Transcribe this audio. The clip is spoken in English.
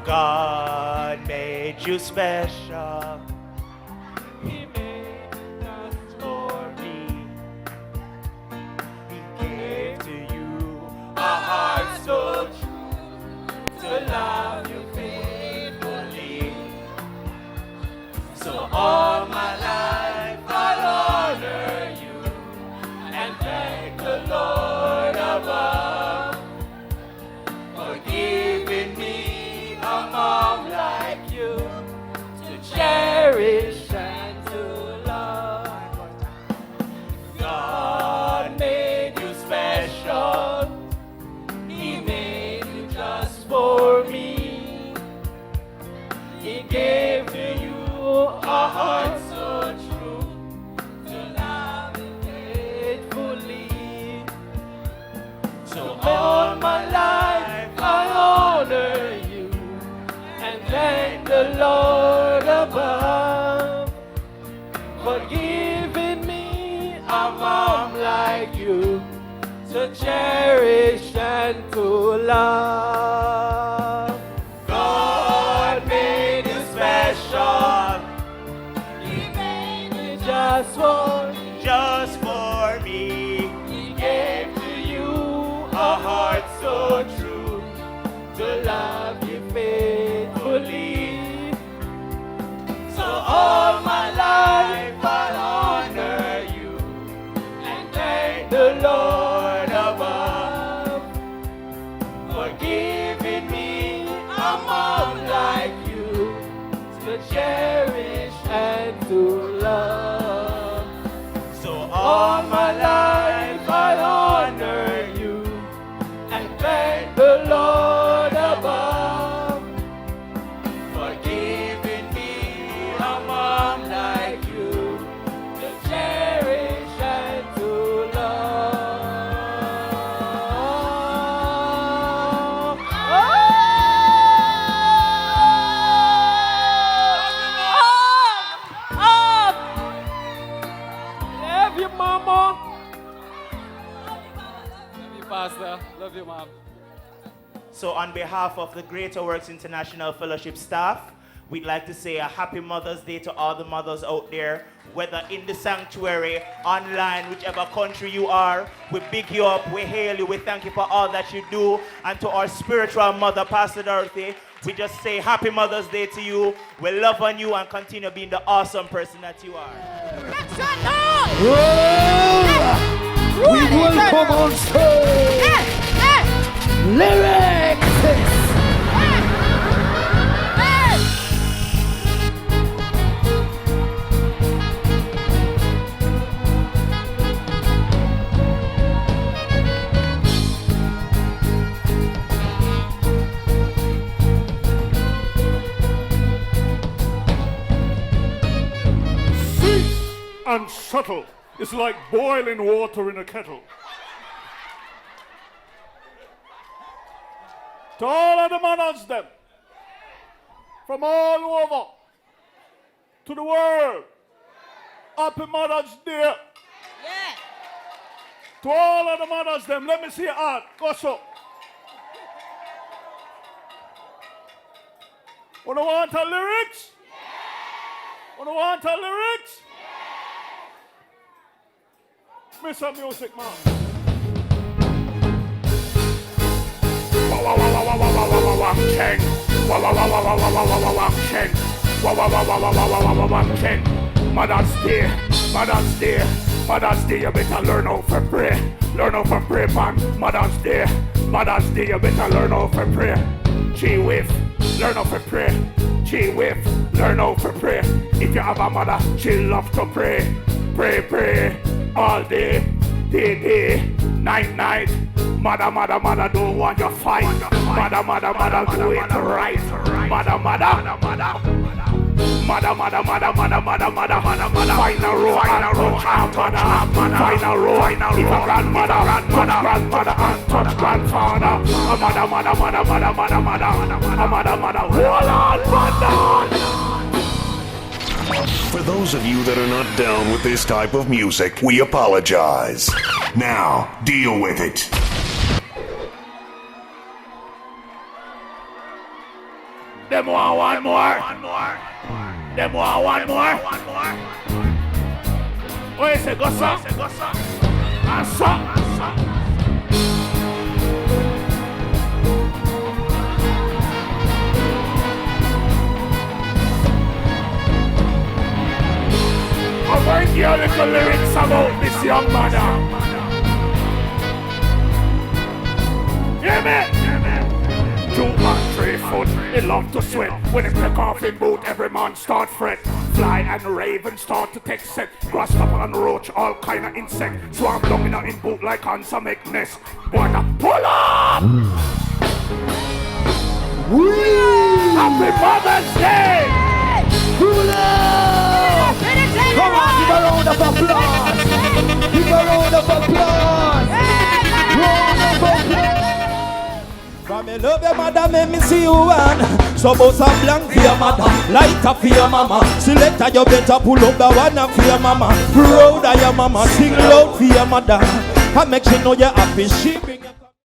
God made you special. He made us for me. He gave to you A heart so true to love you faithfully. So all my life I'll honor you and thank the Lord above for giving me a mom like you to cherish and to love. God made you special. He made you just for me. He gave to you a heart so true to love you faithfully. So all my life I honor you and thank the Lord above for giving me a mom like you to cherish and to love. God made you special. He made you just for me. He gave to you a heart so true to love you faithfully. So all my life I'll honor you and thank the Lord above for giving me a mom like you to cherish and to love. So all my life I'll honor you and thank the Lord above for giving me a mom like you to cherish and to love. Love you, Mama. Love you, Pastor. Love you, Mom. So on behalf of the Greater Works International Fellowship staff, we'd like to say a happy Mother's Day to all the mothers out there, whether in the sanctuary, online, whichever country you are. We big you up, we hail you, we thank you for all that you do. And to our spiritual mother, Pastor Dorothy, we just say happy Mother's Day to you. We love on you and continue being the awesome person that you are. We welcome on stage Lyrics. And subtle. It's like boiling water in a kettle. To all of the mothers them, from all over, to the world, happy Mother's Day. To all of the mothers them, let me see your heart, go so. Wanna want a lyrics? Wanna want a lyrics? Mr. Music Man. Mother's Day, Mother's Day, Mother's Day, you better learn how to pray. Learn how to pray, man. Mother's Day, Mother's Day, you better learn how to pray. GWIF, learn how to pray. GWIF, learn how to pray. If you have a mother, she love to pray. Pray, pray, all day, day, day, night, night. Mother, mother, mother, don't want you fight. Mother, mother, mother, do it right. Mother, mother, mother, mother, mother, mother, mother, mother, mother, mother. Find a road, find a road, mother. Find a road, if a grandmother, grandmother, and touch grandfather. A mother, mother, mother, mother, mother, mother. A mother, mother, hold on, mother. For those of you that are not down with this type of music, we apologize. Now, deal with it. Them want one more. Them want one more. What you say, go son? And son. I'm going to hear a little lyrics about this young mother. Hear me? 2 and 3 foot, they love to sweat. When they take off in boot, every man start fret. Fly and raven start to take set. Grasshopper and roach, all kind of insect. Swarm long in boot like answer make nest. Wanna pull up! Happy Mother's Day! Pull up! Come on, give a round of applause! Give a round of applause! Round of applause! From me love your mother, make me see you one. So boss a blank for your mother, lighter for your mama. Selector, you better pull up the one for your mama. Proud of your mama, sing loud for your mother. And make she know you're happy, she bring